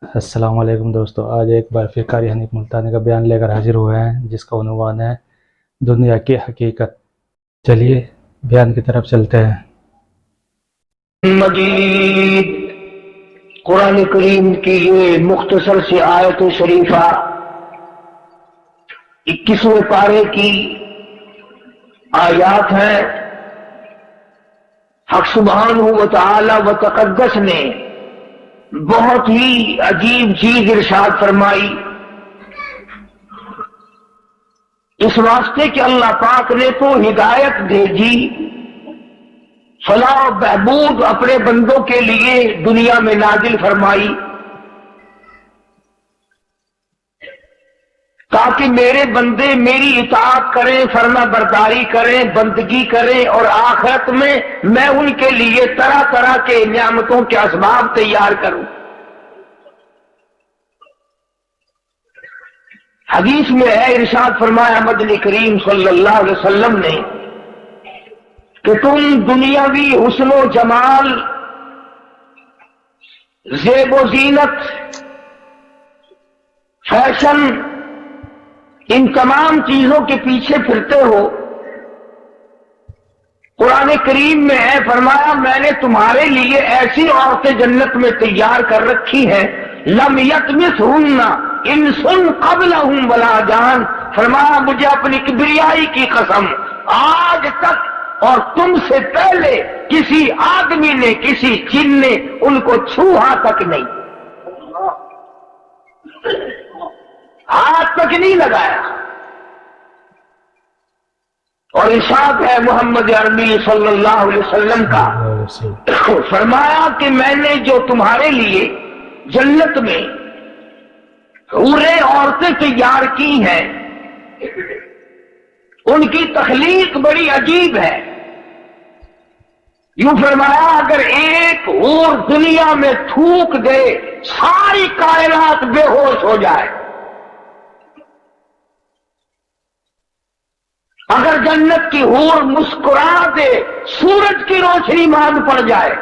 السلام علیکم دوستو، آج ایک بار پھر قاری حنیف ملتانی کا بیان لے کر حاضر ہوئے ہیں جس کا عنوان ہے دنیا کی حقیقت۔ چلیے بیان کی طرف چلتے ہیں۔ مجید قرآن کریم کی یہ مختصر سی آیت شریفہ 21ویں پارے کی آیات ہے۔ حق سبحانہ و تعالی و تقدس نے بہت ہی عجیب چیز ارشاد فرمائی، اس واسطے کہ اللہ پاک نے تو ہدایت بھیجی، فلاح و بہبود اپنے بندوں کے لیے دنیا میں نازل فرمائی تاکہ میرے بندے میری اطاعت کریں، فرما برداری کریں، بندگی کریں، اور آخرت میں ان کے لیے طرح طرح کے نعمتوں کے اسباب تیار کروں۔ حدیث میں ہے، ارشاد فرمایا مدنی کریم صلی اللہ علیہ وسلم نے کہ تم دنیاوی حسن و جمال، زیب و زینت، فیشن، ان تمام چیزوں کے پیچھے پھرتے ہو۔ قرآن کریم میں ہے، فرمایا میں نے تمہارے لیے ایسی عورتیں جنت میں تیار کر رکھی ہیں، لم یطمثہن انس قبلہم ولا جان۔ فرمایا مجھے اپنی کبریائی کی قسم، آج تک اور تم سے پہلے کسی آدمی نے، کسی جن نے ان کو چھوہا تک نہیں، ہاتھ تک نہیں لگایا۔ اور ارشاد ہے محمد عربی صلی اللہ علیہ وسلم کا، فرمایا کہ میں نے جو تمہارے لیے جنت میں حوریں عورتیں تیار کی ہیں، ان کی تخلیق بڑی عجیب ہے۔ یوں فرمایا اگر ایک حور دنیا میں تھوک دے ساری کائنات بے ہوش ہو جائے، اگر جنت کی حور مسکرا دے سورج کی روشنی ماند پڑ جائے،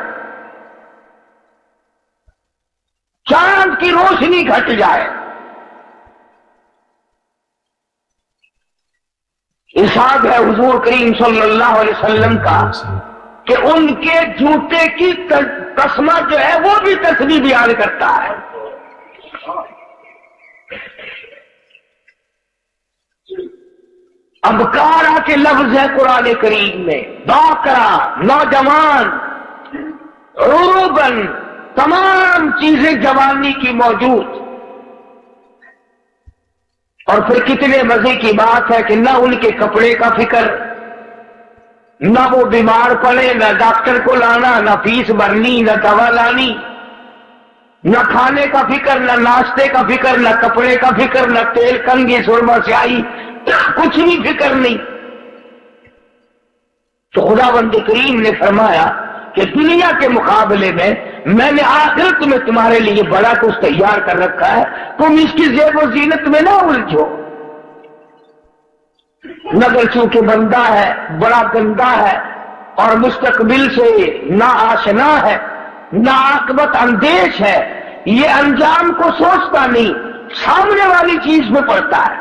چاند کی روشنی گھٹ جائے۔ ارشاد ہے حضور کریم صلی اللہ علیہ وسلم کا کہ ان کے جوتے کی تسمہ جو ہے وہ بھی تسبیح بیان کرتا ہے۔ ابکارا کے لفظ ہے قرآن کریم میں، باکرا، نوجوان، عروبن، تمام چیزیں جوانی کی موجود۔ اور پھر کتنے مزے کی بات ہے کہ نہ ان کے کپڑے کا فکر، نہ وہ بیمار پڑے، نہ ڈاکٹر کو لانا، نہ فیس بھرنی، نہ دوا لانی، نہ کھانے کا فکر، نہ ناشتے کا فکر، نہ کپڑے کا فکر، نہ تیل کنگھی سرما سیاہی، کچھ بھی فکر نہیں۔ تو خداوند کریم نے فرمایا کہ دنیا کے مقابلے میں نے آخرت میں تمہارے لیے بڑا کچھ تیار کر رکھا ہے، تم اس کی زیب و زینت میں نہ الجھو۔ مگر چونکہ بندہ ہے بڑا گندا ہے اور مستقبل سے نا آشنا ہے، نا عاقبت اندیش ہے، یہ انجام کو سوچتا نہیں، سامنے والی چیز میں پڑتا ہے۔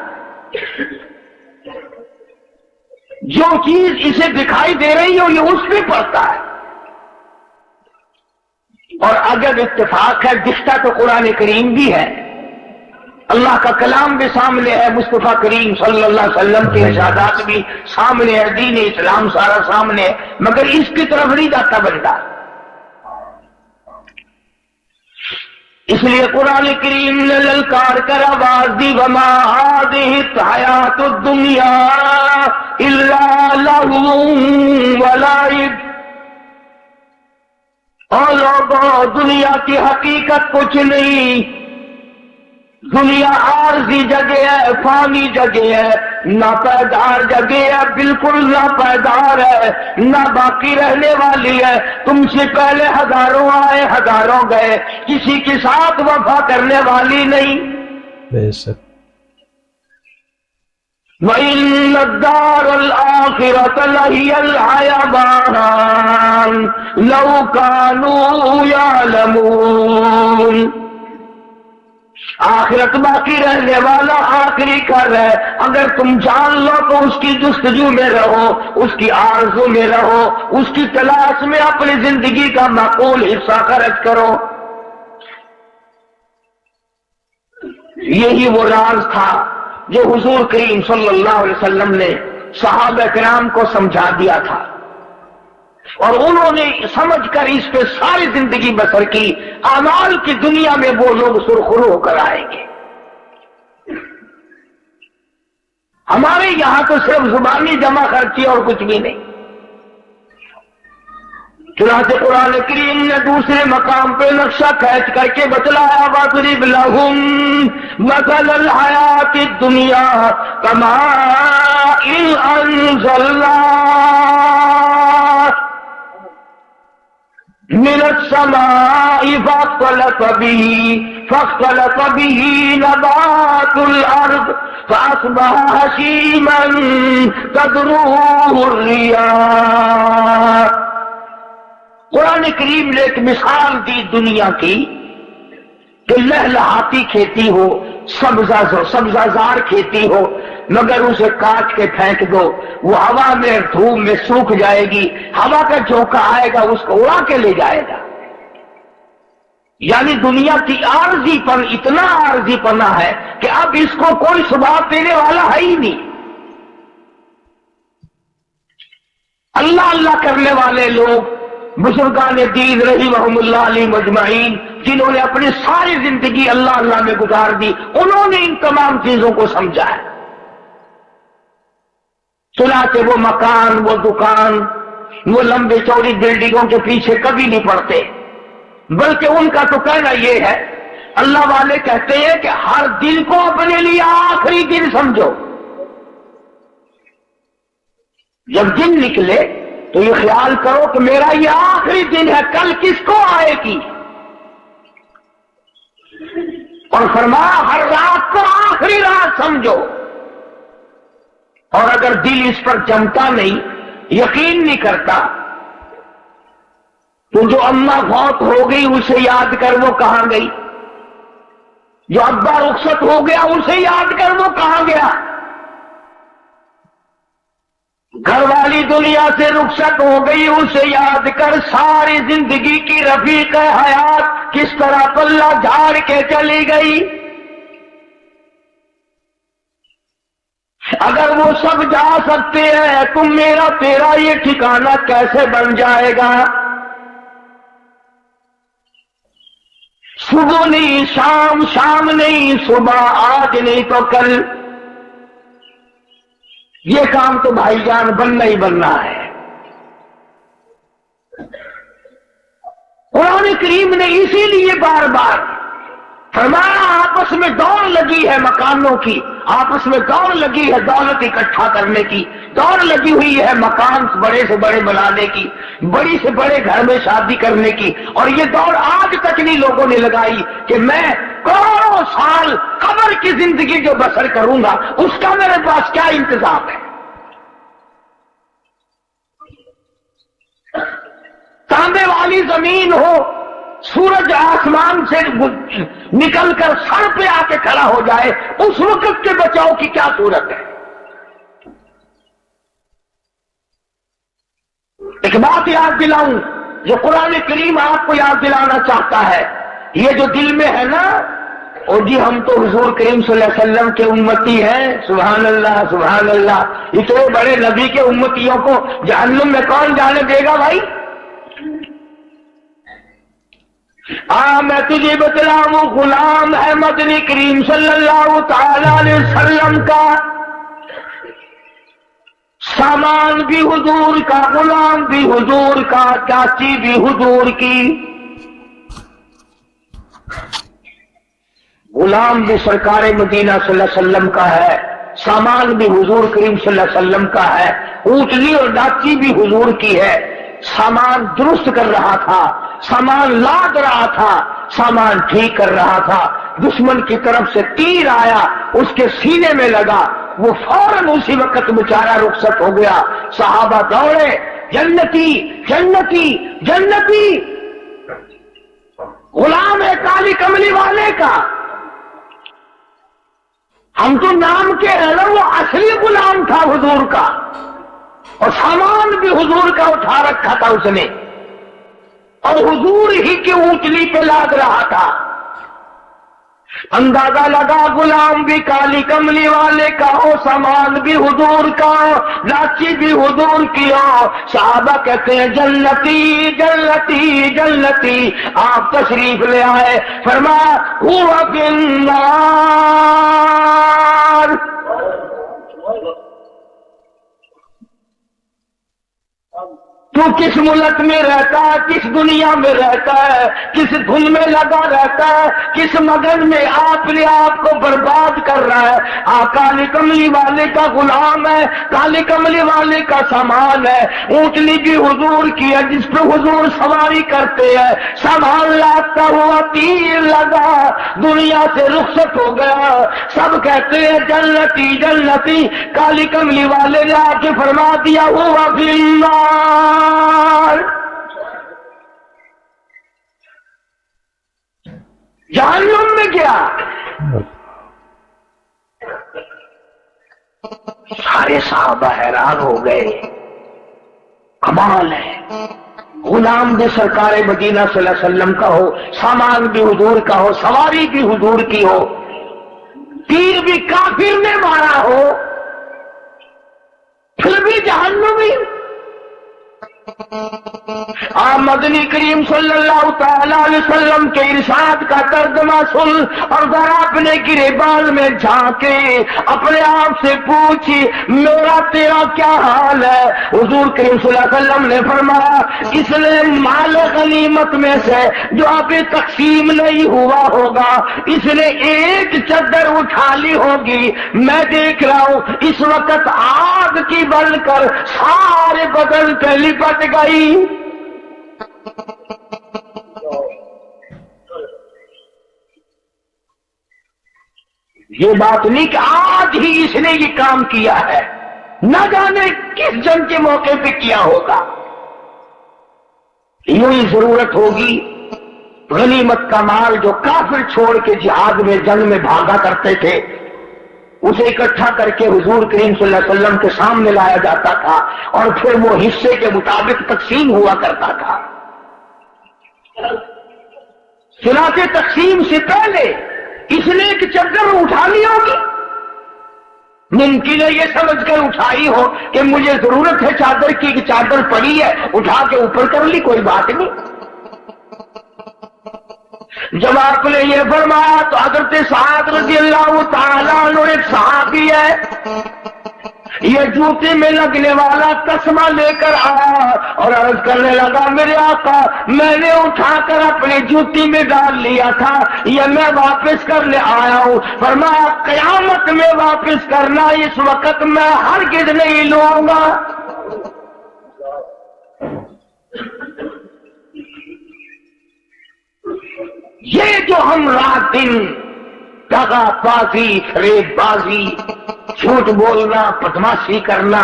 جو چیز اسے دکھائی دے رہی ہو یہ اس میں پڑتا ہے۔ اور اگر اتفاق ہے، دکھتا تو قرآن کریم بھی ہے، اللہ کا کلام بھی سامنے ہے، مصطفیٰ کریم صلی اللہ علیہ وسلم کے ارشادات بھی سامنے ہے، دین اسلام سارا سامنے ہے، مگر اس کی طرف نہیں جاتا بندہ۔ اس لیے قرآن کریم نے للکار کر آواز دی، وما هذه الحیات الدنیا الا لہو ولعب۔ اور لوگوں، دنیا کی حقیقت کچھ نہیں، دنیا عارضی جگہ ہے، فانی جگہ ہے، ناپائیدار جگہ ہے، بالکل ناپائیدار ہے، نہ باقی رہنے والی ہے۔ تم سے پہلے ہزاروں آئے، ہزاروں گئے، کسی کے ساتھ وفا کرنے والی نہیں۔ بے شک۔ وَإِنَّ الدَّارَ الْآخِرَةَ لَهِيَ الْحَيَوَانُ لَوْ كَانُوا يَعْلَمُونَ۔ آخرت باقی رہنے والا آخری کر ہے، اگر تم جان لو تو اس کی جستجو میں رہو، اس کی آرزو میں رہو، اس کی تلاش میں اپنی زندگی کا معقول حصہ خرچ کرو۔ یہی وہ راز تھا جو حضور کریم صلی اللہ علیہ وسلم نے صحابہ کرام کو سمجھا دیا تھا، اور انہوں نے سمجھ کر اس پہ ساری زندگی بسر کی۔ اعمال کی دنیا میں وہ لوگ سرخرو ہو کر آئیں گے۔ ہمارے یہاں تو صرف زبانی جمع خرچی اور کچھ بھی نہیں۔ چنانچہ قرآن کریم نے دوسرے مقام پہ نقشہ کھینچ کر کے بتلایا، وَاضْرِبْ لَهُمْ مَثَلَ الْحَيَاةِ الدُّنْيَا كَمَاءٍ أَنزَلْنَاهُ مِنَ السَّمَاءِ فاختلط به نبات الأرض فأصبح هشيما تذروه الرياح۔ قرآن کریم نے ایک مثال دی دنیا کی کہ لہلہاتی کھیتی ہو، سبزہ کھیتی ہو، مگر اسے کاٹ کے پھینک دو، وہ ہوا میں دھوپ میں سوکھ جائے گی، ہوا کا جھونکا آئے گا اس کو اڑا کے لے جائے گا۔ یعنی دنیا کی عارضی پن اتنا عارضی پنا ہے کہ اب اس کو کوئی ثبات دینے والا ہے ہی نہیں۔ اللہ اللہ کرنے والے لوگ، بزرگان دین رحمہم اللہ علیہ مجمعین، جنہوں نے اپنی ساری زندگی اللہ اللہ میں گزار دی، انہوں نے ان تمام چیزوں کو سمجھا ہے۔ چنانچہ وہ مکان، وہ دکان، وہ لمبی چوڑی بلڈنگوں کے پیچھے کبھی نہیں پڑتے، بلکہ ان کا تو کہنا یہ ہے، اللہ والے کہتے ہیں کہ ہر دن کو اپنے لیے آخری دن سمجھو۔ جب دن نکلے تو یہ خیال کرو کہ میرا یہ آخری دن ہے، کل کس کو آئے گی، اور فرمایا ہر رات کو آخری رات سمجھو۔ اور اگر دل اس پر جمتا نہیں، یقین نہیں کرتا، تو جو اماں فوت ہو گئی اسے یاد کر وہ کہاں گئی، جو ابا رخصت ہو گیا اسے یاد کر وہ کہاں گیا، گھر والی دنیا سے رخصت ہو گئی اسے یاد کر ساری زندگی کی رفیق حیات کس طرح پلہ جھاڑ کے چلی گئی۔ اگر وہ سب جا سکتے ہیں تو میرا تیرا یہ ٹھکانہ کیسے بن جائے گا؟ صبح نہیں شام، شام نہیں صبح، آج نہیں تو کل، یہ کام تو بھائی جان بننا ہی بننا ہے۔ قرآن کریم نے اسی لیے بار بار فرمایا، آپس میں دوڑ لگی ہے مکانوں کی، آپس میں دوڑ لگی ہے دولت اکٹھا کرنے کی، دوڑ لگی ہوئی ہے مکان بڑے سے بڑے بنانے کی، بڑی سے بڑے گھر میں شادی کرنے کی، اور یہ دوڑ آج تک نہیں لوگوں نے لگائی کہ میں کروڑوں سال قبر کی زندگی جو بسر کروں گا اس کا میرے پاس کیا انتظام ہے۔ تانبے والی زمین ہو، سورج آسمان سے نکل کر سر پہ آ کے کھڑا ہو جائے، اس وقت کے بچاؤ کی کیا صورت ہے؟ ایک بات یاد دلاؤں جو قرآن کریم آپ کو یاد دلانا چاہتا ہے، یہ جو دل میں ہے نا، اور جی ہم تو حضور کریم صلی اللہ علیہ وسلم کے امتی ہیں، سبحان اللہ سبحان اللہ، اتنے بڑے نبی کے امتیوں کو جہنم میں کون جانے دے گا بھائی؟ میں تجھے بتلاؤں، غلام ہے مدنی کریم صلی اللہ تعالی علیہ وسلم کا، سامان بھی حضور کا، غلام بھی حضور کا، چاچی بھی حضور کی، غلام بھی سرکار مدینہ صلی اللہ علیہ وسلم کا ہے، سامان بھی حضور کریم صلی اللہ علیہ وسلم کا ہے، اونٹنی اور ڈاچی بھی حضور کی ہے۔ سامان درست کر رہا تھا، سامان لاد رہا تھا، سامان ٹھیک کر رہا تھا، دشمن کی طرف سے تیر آیا، اس کے سینے میں لگا، وہ فوراً اسی وقت بیچارہ رخصت ہو گیا۔ صحابہ دوڑے، جنتی جنتی جنتی، غلام ہے کالی کملی والے کا، ہم تو نام کے ہیں نا، وہ اصلی غلام تھا حضور کا، اور سامان بھی حضور کا اٹھا رکھا تھا اس نے، اور حضور ہی کی اونٹلی پہ لاد رہا تھا۔ اندازہ لگا غلام بھی کالی کملی والے کا ہو، سامان بھی حضور کا ہو، لاچی بھی حضور کی ہو۔ صحابہ کہتے ہیں جنتی جنتی جنتی، آپ تشریف لے آئے، فرمایا ہوا فی النار۔ تو کس ملک میں رہتا ہے، کس دنیا میں رہتا ہے، کس دھن میں لگا رہتا ہے، کس مگن میں اپنے آپ کو برباد کر رہا ہے۔ کالی کملی والے کا غلام ہے، کالی کملی والے کا سامان ہے، اونٹلی بھی حضور کی ہے جس پہ حضور سواری کرتے ہیں۔ سامان لاتا ہوا تیر لگا، دنیا سے رخصت ہو گیا۔ سب کہتے ہیں جنتی جنتی، کالی کملی والے نے آ کے فرما دیا ہوا فی النار۔ جہنم میں گیا۔ سارے صحابہ حیران ہو گئے، کمال ہے، غلام بھی سرکار مدینہ صلی اللہ علیہ وسلم کا ہو، سامان بھی حضور کا ہو، سواری بھی حضور کی ہو، تیر بھی کافر نے مارا ہو، پھر بھی جہنمی۔ مدنی کریم صلی اللہ تعالی علیہ وسلم کے ارشاد کا ترجمہ سن اور ذرا اپنے گریبان میں جھانکے اپنے آپ سے پوچھی میرا تیرا کیا حال ہے؟ حضور کریم صلی اللہ علیہ وسلم نے فرمایا اس نے مال غنیمت میں سے جو ابھی تقسیم نہیں ہوا ہوگا اس نے ایک چادر اٹھا لی ہوگی، میں دیکھ رہا ہوں اس وقت آگ کی بن کر سارے بدن پہ لپٹ گئی۔ یہ بات نہیں کہ آج ہی اس نے یہ کام کیا ہے، نہ جانے کس جنگ کے موقع پہ کیا ہوگا۔ یوں ہی ضرورت ہوگی غنیمت کا مال جو کافر چھوڑ کے جہاد میں جنگ میں بھاگا کرتے تھے اسے اکٹھا کر کے حضور کریم صلی اللہ علیہ وسلم کے سامنے لایا جاتا تھا اور پھر وہ حصے کے مطابق تقسیم ہوا کرتا تھا۔ چنانچہ تقسیم سے پہلے اس نے ایک چادر اٹھا لی ہوگی، ممکن ہے یہ سمجھ کر اٹھائی ہو کہ مجھے ضرورت ہے چادر کی، کہ چادر پڑی ہے اٹھا کے اوپر کر لی، کوئی بات نہیں۔ جب آپ نے یہ فرمایا تو حضرت سعد رضی اللہ تعالیٰ عنہ ایک صحابی ہے، یہ جوتے میں لگنے والا تسمہ لے کر آیا اور عرض کرنے لگا میرے آقا میں نے اٹھا کر اپنی جوتی میں ڈال لیا تھا، یہ میں واپس کرنے آیا ہوں۔ فرمایا قیامت میں واپس کرنا، اس وقت میں ہرگز نہیں لوں گا۔ یہ جو ہم رات دن دغا بازی، فریب بازی، جھوٹ بولنا، بدماشی کرنا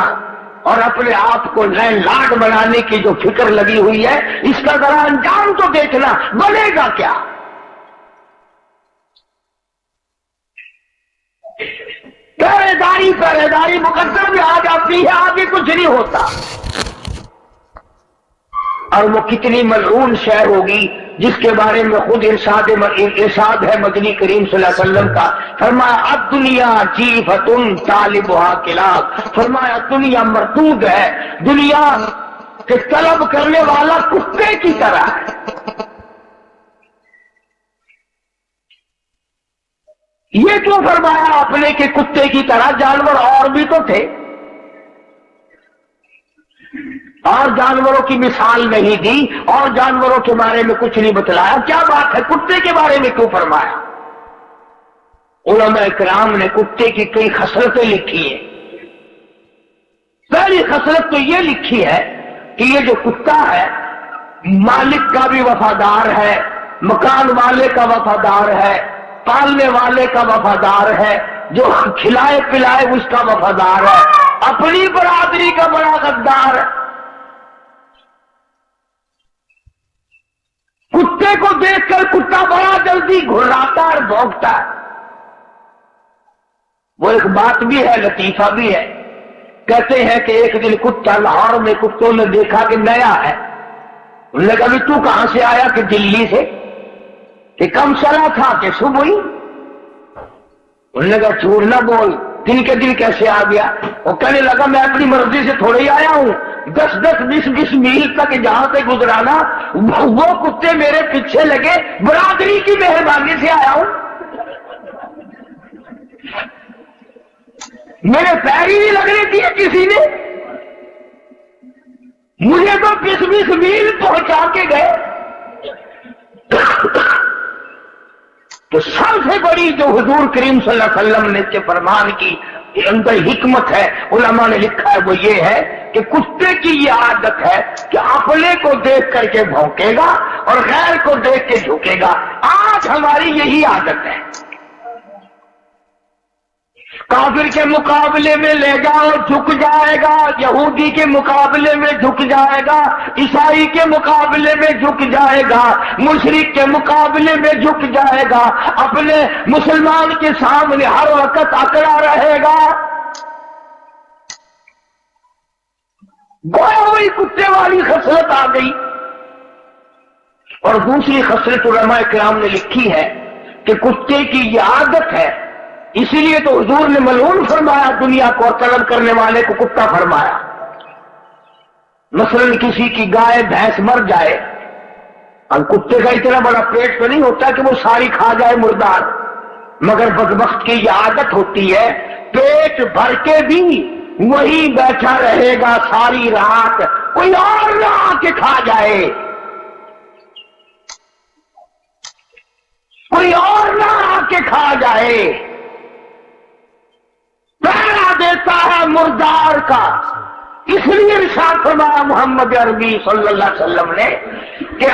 اور اپنے آپ کو لین لاڈ بنانے کی جو فکر لگی ہوئی ہے اس کا ذرا انجام تو دیکھنا، بنے گا کیا؟ پہرے داری مقدر میں آ جاتی ہے، آگے کچھ نہیں ہوتا۔ اور وہ کتنی ملعون شے ہوگی جس کے بارے میں خود ارشاد ہے مدنی کریم صلی اللہ علیہ وسلم کا، فرمایا الدنیا جیفتن طالبها کلاب، فرمایا دنیا مردود ہے، دنیا کے طلب کرنے والا کتے کی طرح ہے۔ یہ کیوں فرمایا آپ نے کہ کتے کی طرح؟ جانور اور بھی تو تھے، اور جانوروں کی مثال نہیں دی اور جانوروں کے بارے میں کچھ نہیں بتلایا، کیا بات ہے کتے کے بارے میں کیوں فرمایا؟ علماء کرام نے کتے کی کئی خصلتیں لکھی ہیں۔ پہلی خصلت تو یہ لکھی ہے کہ یہ جو کتا ہے مالک کا بھی وفادار ہے، مکان والے کا وفادار ہے، پالنے والے کا وفادار ہے، جو کھلائے پلائے اس کا وفادار ہے، اپنی برادری کا بڑا غدار ہے۔ کتے کو دیکھ کر کتا بڑا جلدی گھراتا اور بھونکتا ہے، وہ ایک بات بھی ہے، لطیفہ بھی ہے. کہتے ہیں کہ ایک دن کتا لاہور میں کتوں نے دیکھا کہ نیا ہے. انہوں نے کہا بھی تو کہاں سے آیا؟ کہ دلی سے. کہ کم چلا تھا؟ کہ صبح ہی. انہوں نے کہا جھوٹ نہ بول، دن کے دن کیسے آ گیا؟ وہ کہنے لگا میں اپنی مرضی سے تھوڑے ہی آیا ہوں، 10-20 میل تک جہاں سے گزرانا وہ کتے میرے پیچھے لگے، برادری کی مہربانی سے آیا ہوں. میرے پیر ہی نہیں لگنے دیے کسی نے، مجھے تو 20 میل پہنچا کے گئے. تو سب سے بڑی جو حضور کریم صلی اللہ علیہ وسلم نے کے فرمان کی اندر حکمت ہے، علماء نے لکھا ہے، وہ یہ ہے کہ کتے کی یہ عادت ہے کہ اپنے کو دیکھ کر کے بھونکے گا اور غیر کو دیکھ کے جھکے گا. آج ہماری یہی عادت ہے. کافر کے مقابلے میں لے جاؤ جھک جائے گا، یہودی کے مقابلے میں جھک جائے گا، عیسائی کے مقابلے میں جھک جائے گا، مشرک کے مقابلے میں جھک جائے گا، اپنے مسلمان کے سامنے ہر وقت اکڑا رہے گا. گویا وہی کتے والی خصلت آ گئی. اور دوسری خصلت علماء کرام نے لکھی ہے کہ کتے کی یہ عادت ہے، اسی لیے تو حضور نے ملعون فرمایا دنیا کو، اور طلب کرنے والے کو کتا فرمایا. مثلا کسی کی گائے بھینس مر جائے، اب کتے کا اتنا بڑا پیٹ تو نہیں ہوتا کہ وہ ساری کھا جائے مردار، مگر بدبخت کی یہ عادت ہوتی ہے پیٹ بھر کے بھی وہی بیٹھا رہے گا ساری رات، کوئی اور نہ آ کے کھا جائے، کوئی اور نہ آ کے کھا جائے. پہرا دیتا ہے مردار کا. اس لیے ارشاد فرمایا محمد عربی صلی اللہ علیہ وسلم نے کہ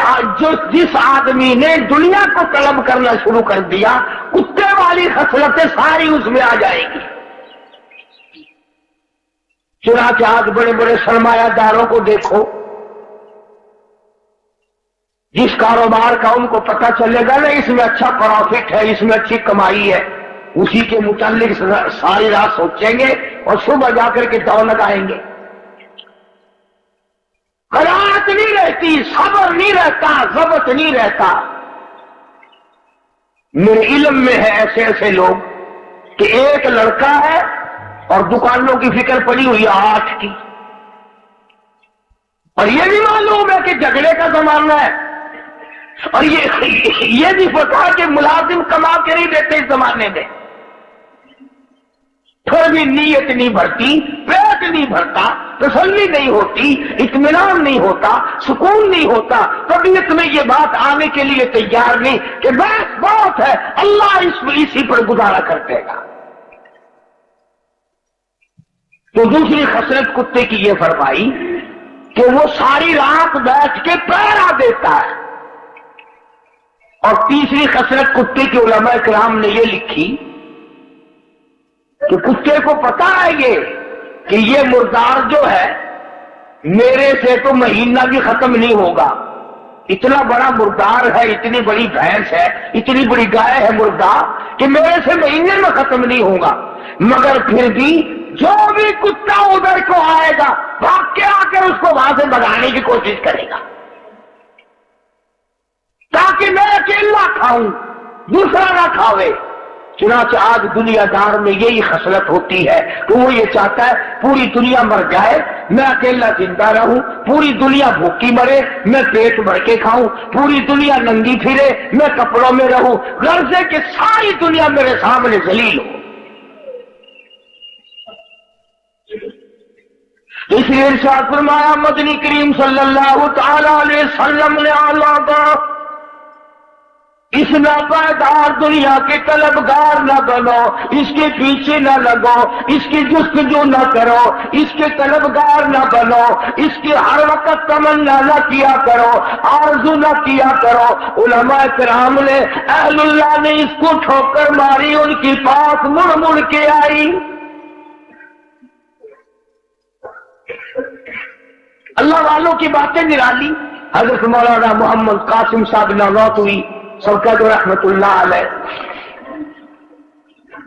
جس آدمی نے دنیا کو طلب کرنا شروع کر دیا، کتے والی خصلتیں ساری اس میں آ جائے گی. چنانچہ آج بڑے بڑے سرمایہ داروں کو دیکھو، جس کاروبار کا ان کو پتہ چلے گا نا اس میں اچھا پروفٹ ہے، اس میں اچھی کمائی ہے، اسی کے متعلق ساری رات سوچیں گے اور صبح جا کر کے دوڑ لگائیں گے. قناعت نہیں رہتی، صبر نہیں رہتا، ضبط نہیں رہتا. میرے علم میں ہے ایسے ایسے لوگ کہ ایک لڑکا ہے اور دکانوں کی فکر پڑی ہوئی 8 کی، اور یہ بھی معلوم ہے کہ جھگڑے کا زمانہ ہے، اور یہ بھی پتا کہ ملازم کما کے نہیں دیتے اس زمانے میں. پھر بھی نیت نہیں بھرتی، پیٹ نہیں بھرتا، تسلی نہیں ہوتی، اطمینان نہیں ہوتا، سکون نہیں ہوتا، طبیعت میں یہ بات آنے کے لیے تیار نہیں کہ بس بہت ہے، اللہ اسی پر گزارا کر دے گا. تو دوسری خصلت کتے کی یہ فرمائی کہ وہ ساری رات بیٹھ کے پہرا دیتا ہے. اور تیسری خصلت کتے کے علماء کرام نے یہ لکھی کہ کتے کو پتا ہے کہ یہ مردار جو ہے میرے سے تو مہینہ بھی ختم نہیں ہوگا. اتنا بڑا مردار ہے، اتنی بڑی بھینس ہے، اتنی بڑی گائے ہے مردار کہ میرے سے مہینے میں ختم نہیں ہوگا. مگر پھر بھی جو بھی کتا ادھر کو آئے گا بھاگ کے آ کر اس کو وہاں سے بھگانے کی کوشش کرے گا تاکہ میں اکیلا کھاؤں، دوسرا نہ کھاوے. چنانچہ آج دنیا دار میں یہی خصلت ہوتی ہے کہ وہ یہ چاہتا ہے پوری دنیا مر جائے میں اکیلا زندہ رہوں، پوری دنیا بھوکی مرے میں پیٹ بھر کے کھاؤں، پوری دنیا ننگی پھرے میں کپڑوں میں رہوں، غرض ہے کہ ساری دنیا میرے سامنے ذلیل ہو. اس لیے ارشاد فرمایا مدنی کریم صلی اللہ تعالی علیہ وسلم نے اس ناپائیدار دنیا کے طلبگار نہ بنو، اس کے پیچھے نہ لگو، اس کی جستجو نہ کرو، اس کے طلبگار نہ بنو، اس کی ہر وقت تمنا نہ کیا کرو، آرزو نہ کیا کرو. علماء کرام نے اہل اللہ نے اس کو ٹھوکر ماری، ان کی پاس مڑ مڑ کے آئی. اللہ والوں کی باتیں نرالی. حضرت مولانا محمد قاسم صاحب نانوتوی سرکت رحمت اللہ علیہ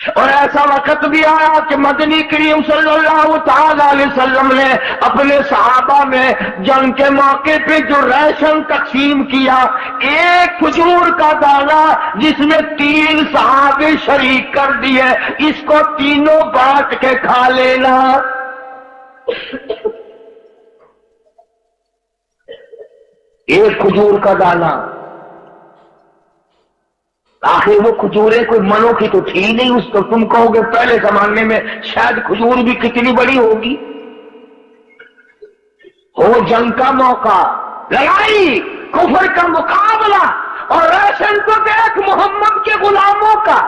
اور ایسا وقت بھی آیا کہ مدنی کریم صلی اللہ تعالی علیہ وسلم نے اپنے صحابہ میں جنگ کے موقع پہ جو ریشن تقسیم کیا، ایک کھجور کا دانہ جس میں 3 صحابے شریک کر دیے، اس کو تینوں بانٹ کے کھا لینا۔ ایک کھجور کا دانہ، آخر وہ کھجوریں کوئی منوں کی تو تھی نہیں، اس کو تم کہو گے پہلے زمانے میں شاید کھجور بھی کتنی بڑی ہوگی۔ ہو جنگ کا موقع، لڑائی، کفر کا مقابلہ، اور ریشن تو دیکھ محمد کے غلاموں کا،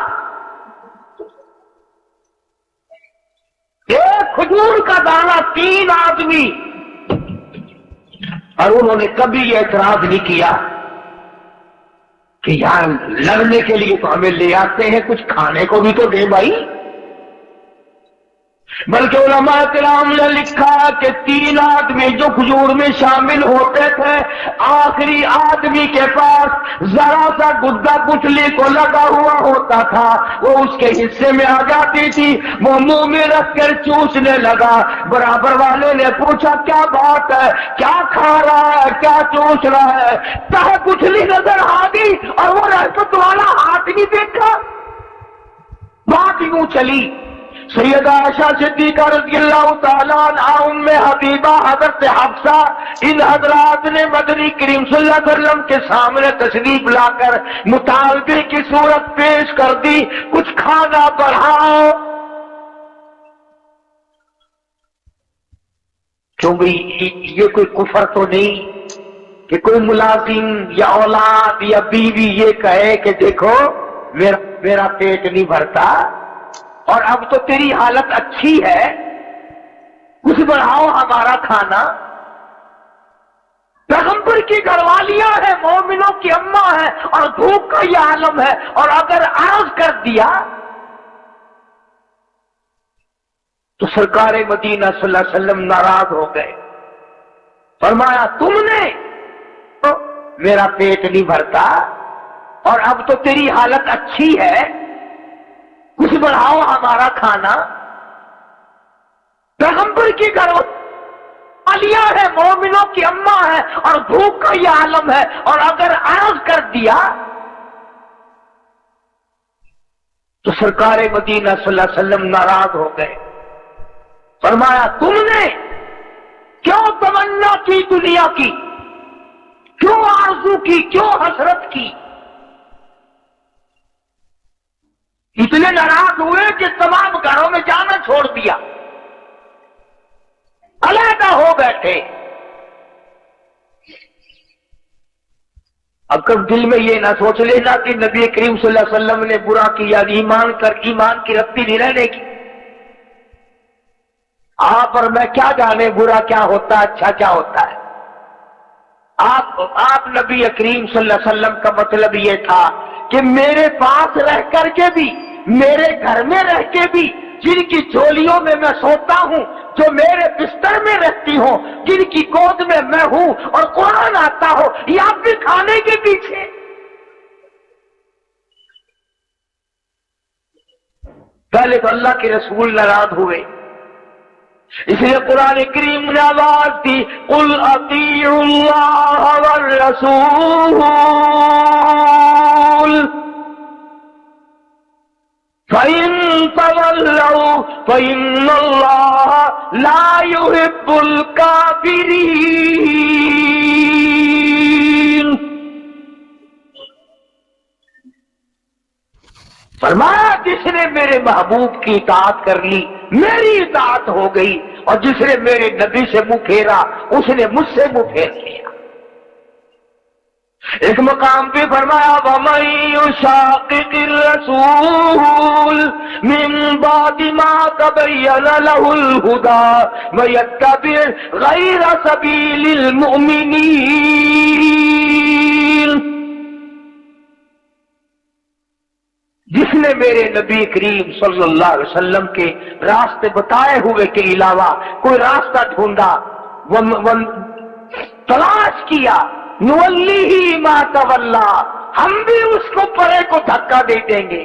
ایک کھجور کا دانہ 3 آدمی، اور انہوں نے کبھی یہ اعتراض نہیں کیا کہ یار لڑنے کے لیے تو ہمیں لے آتے ہیں، کچھ کھانے کو بھی تو دے بھائی۔ بلکہ علماء کرام نے لکھا کہ 3 آدمی جو کھجور میں شامل ہوتے تھے، آخری آدمی کے پاس ذرا سا گدا پچھلی کو لگا ہوا ہوتا تھا، وہ اس کے حصے میں آ جاتی تھی، وہ منہ میں رکھ کر چوسنے لگا۔ برابر والے نے پوچھا کیا بات ہے، کیا کھا رہا ہے، کیا چوس رہا ہے؟ تہ پچھلی نظر آ گئی اور وہ رحمت والا ہاتھ نہیں دیکھا۔ بات یوں چلی، سیدہ عائشہ صدیقہ رضی اللہ تعالیٰ عنہا، ام حبیبہ، حضرت حفصہ، ان حضرات نے مدنی کریم صلی اللہ علیہ وسلم کے سامنے تشریف لا کر مطالبے کی صورت پیش کر دی، کچھ کھانا بڑھاؤ۔ کیوں بھئی یہ کوئی کفر تو نہیں کہ کوئی ملازم یا اولاد یا بیوی یہ کہے کہ دیکھو میرا پیٹ نہیں بھرتا اور اب تو تیری حالت اچھی ہے، کچھ بڑھاؤ ہمارا کھانا۔ پیغمبر کی گھر والیاں ہیں، مومنوں کی اماں ہیں، اور بھوک کا یہ عالم ہے، اور اگر عرض کر دیا تو سرکار مدینہ صلی اللہ علیہ وسلم ناراض ہو گئے، فرمایا تم نے میرا پیٹ نہیں بھرتا اور اب تو تیری حالت اچھی ہے، کچھ بڑھاؤ ہمارا کھانا۔ پیغمبر کی گھر والیاں ہیں، مومنوں کی اماں ہیں، اور بھوک کا یہ عالم ہے، اور اگر عرض کر دیا تو سرکار مدینہ صلی اللہ علیہ وسلم ناراض ہو گئے، فرمایا تم نے کیوں تمنا کی دنیا کی، کیوں آرزو کی، کیوں حسرت کی؟ اتنے ناراض ہوئے کہ تمام گھروں میں جانا چھوڑ دیا، علیحدہ ہو بیٹھے۔ اب کب دل میں یہ نہ سوچ لینا کہ نبی کریم صلی اللہ علیہ وسلم نے برا کیا، ایمان کی رفتی نہیں رہنے کی۔ آپ اور میں کیا جانے برا کیا ہوتا ہے، اچھا کیا ہوتا ہے۔ آپ نبی کریم صلی اللہ علیہ وسلم کا مطلب یہ تھا کہ میرے پاس رہ کر کے بھی، میرے گھر میں رہ کے بھی، جن کی چولیوں میں میں سوتا ہوں، جو میرے بستر میں رہتی ہوں، جن کی گود میں میں ہوں اور قرآن آتا ہو، یا پھر کھانے کے پیچھے۔ پہلے تو اللہ کے رسول ناراض ہوئے، اس لیے قرآن کریم نے آواز دی، قل اطیعوا اللہ والرسول فَإِن تَوَلَّوْا فَإِنَّ اللَّهَ لَا يُحِبُّ الْكَافِرِينَ۔ فرمایا جس نے میرے محبوب کی اطاعت کر لی میری اطاعت ہو گئی، اور جس نے میرے نبی سے منہ پھیرا اس نے مجھ سے منہ پھیر لیا۔ ایک مقام پہ فرمایا وَمَن يُشَاقِقِ الرَّسُولَ مِن بَعْدِ مَا تَبَيَّنَ لَهُ الْهُدَى وَيَتَّبِعْ غَيْرَ سَبِيلِ الْمُؤْمِنِينَ۔ جس نے میرے نبی کریم صلی اللہ علیہ وسلم کے راستے بتائے ہوئے کے علاوہ کوئی راستہ ڈھونڈا، تلاش کیا، نولیہ ما تولا، ہم بھی اس کو پرے کو دھکا دے دیں گے۔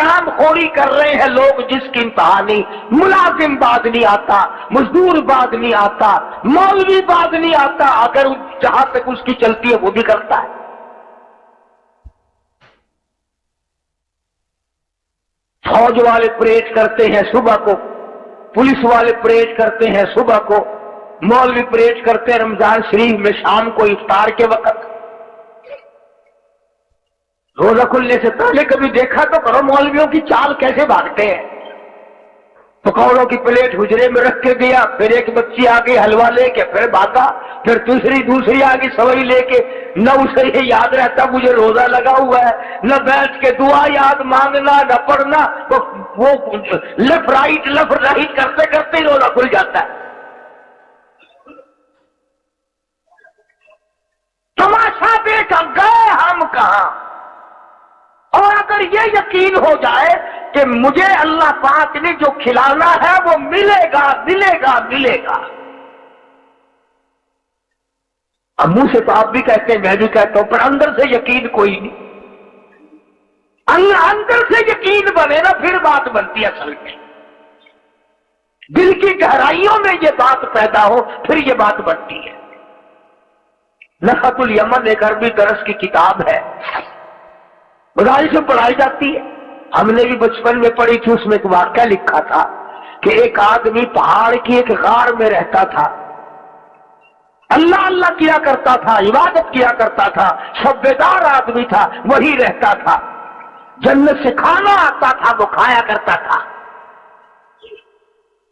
حرام خوری کر رہے ہیں لوگ جس کی انتہا نہیں. ملازم بعد نہیں آتا, مزدور بعد نہیں آتا, مولوی بعد نہیں آتا, اگر جہاں تک اس کی چلتی ہے وہ بھی کرتا ہے. فوج والے پریڈ کرتے ہیں صبح کو, پولیس والے پریڈ کرتے ہیں صبح کو, مولوی پریڈ کرتے ہیں رمضان شریف میں شام کو افطار کے وقت. روزہ کھلنے سے پہلے کبھی دیکھا تو کرو مولویوں کی چال کیسے بھاگتے ہیں. پکوڑوں کی پلیٹ حجرے میں رکھ کے دیا, پھر ایک بچی آ گئی حلوہ لے کے, پھر بھاگا, پھر دوسری آ گئی سوئی لے کے. نہ اسے یہ یاد رہتا مجھے روزہ لگا ہوا ہے, نہ بیٹھ کے دعا یاد مانگنا, نہ پڑھنا. وہ لیفٹ رائٹ کرتے کرتے ہی روزہ کھل جاتا ہے. تماشا دیکھا گئے ہم کہاں. اور اگر یہ یقین ہو جائے کہ مجھے اللہ پاک نے جو کھلانا ہے وہ ملے گا ملے گا ملے گا. اب منہ سے تو آپ بھی کہتے ہیں, میں بھی کہتا ہوں, پر اندر سے یقین کوئی نہیں. اندر سے یقین بنے نا پھر بات بنتی ہے. اصل میں دل کی گہرائیوں میں یہ بات پیدا ہو پھر یہ بات بنتی ہے. نخت الیمن ایک عربی درس کی کتاب ہے, مدارس میں پڑھائی جاتی ہے. ہم نے بھی بچپن میں پڑھی تھی. اس میں ایک واقعہ لکھا تھا کہ ایک آدمی پہاڑ کی ایک غار میں رہتا تھا, اللہ اللہ کیا کرتا تھا, عبادت کیا کرتا تھا, شبیدار آدمی تھا, وہی رہتا تھا. جنت سے کھانا آتا تھا وہ کھایا کرتا تھا.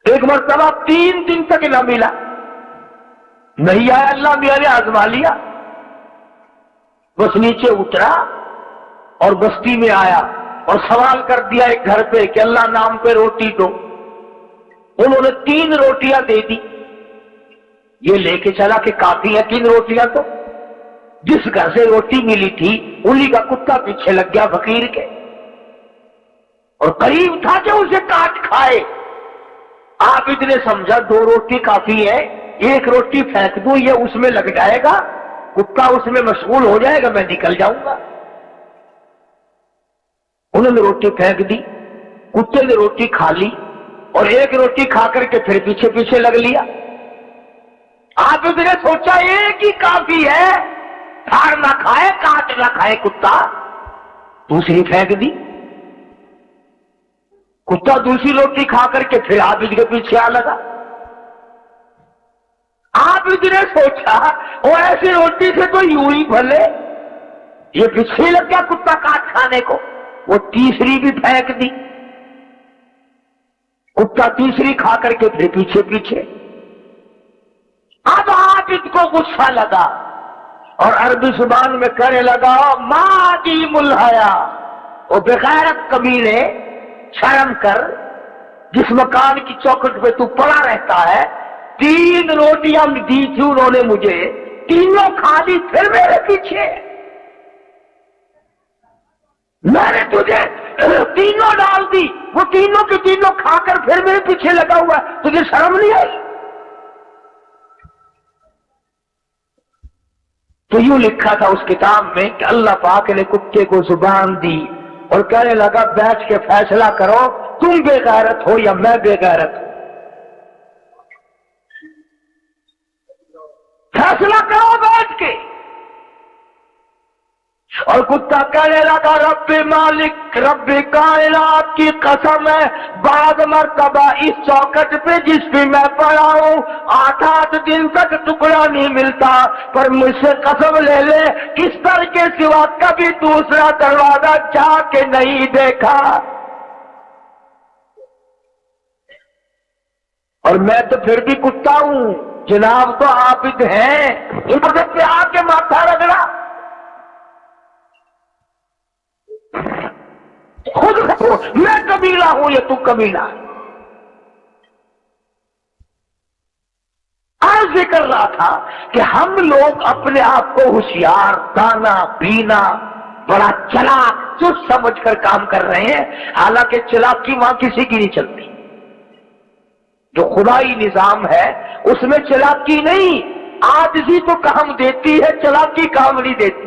ایک مرتبہ 3 دن تک نہ ملا, نہیں آیا. اللہ میاں نے آزما لیا, بس نیچے اترا اور بستی میں آیا اور سوال کر دیا ایک گھر پہ کہ اللہ نام پہ روٹی دو. انہوں نے 3 روٹیاں دے دی. یہ لے کے چلا کہ کافی ہے 3 روٹیاں. تو جس گھر سے روٹی ملی تھی انہی کا کتا پیچھے لگ گیا فقیر کے, اور قریب تھا کہ اسے کاٹ کھائے. آپ اتنے سمجھا 2 روٹی کافی ہے, 1 روٹی پھینک دوں, یہ اس میں لگ جائے گا, کتا اس میں مشغول ہو جائے گا, میں نکل جاؤں گا. انہوں نے روٹی پھینک دی, کتے نے روٹی کھا لی اور 1 روٹی کھا کر کے پھر پیچھے پیچھے لگ لیا. آپ نے سوچا ایک ہی کافی ہے, پھاڑ نہ کھائے کاٹ نہ کھائے کتا. دوسری پھینک دی, کتا دوسری روٹی کھا کر کے پھر آپ کے پیچھے آ لگا. آپ نے سوچا وہ ایسی روٹی سے تو یوں ہی بھلے, یہ پیچھے لگ گیا کتا کاٹ کھانے کو. وہ تیسری بھی پھینک دی, کتا تیسری کھا کر کے پھر پیچھے پیچھے. اب عابد کو غصہ لگا اور عربی زبان میں کہنے لگا ما دی ملحیا, وہ بغیرت کمینے, شرم کر, جس مکان کی چوکھٹ پہ تو پڑا رہتا ہے, 3 روٹیاں دی تھی انہوں نے مجھے, تینوں کھا لی پھر میرے پیچھے. میں نے تجھے تینوں ڈال دی, وہ تینوں کے تینوں کھا کر پھر میرے پیچھے لگا ہوا ہے, تجھے شرم نہیں آئی؟ تو یوں لکھا تھا اس کتاب میں کہ اللہ پاک نے کتے کو زبان دی اور کہنے لگا بیٹھ کے فیصلہ کرو, تم بے غیرت ہو یا میں بے غیرت ہوں. فیصلہ کرو بیٹھ کے. اور کتا کہنے لگا رب مالک رب کائنات کی قسم ہے, بعد مرتبہ اس چوکٹ پہ جس پہ میں پڑا ہوں 8 دن تک ٹکڑا نہیں ملتا, پر مجھ سے قسم لے لے کس طرح کے سوا کبھی دوسرا دروازہ جا کے نہیں دیکھا. اور میں تو پھر بھی کتا ہوں, جناب تو عابد ہیں. ادھر پہ آ کے ماتھا رگڑا, خود میں کبیلہ ہوں یا تو کبیلہ. آج ذکر رہا تھا کہ ہم لوگ اپنے آپ کو ہوشیار, دانا, بینا, بڑا چلاک, چست سمجھ کر کام کر رہے ہیں, حالانکہ چلاکی وہاں کسی کی نہیں چلتی. جو خدائی نظام ہے اس میں چلاکی نہیں, عاجزی تو کام دیتی ہے, چلاکی کام نہیں دیتی.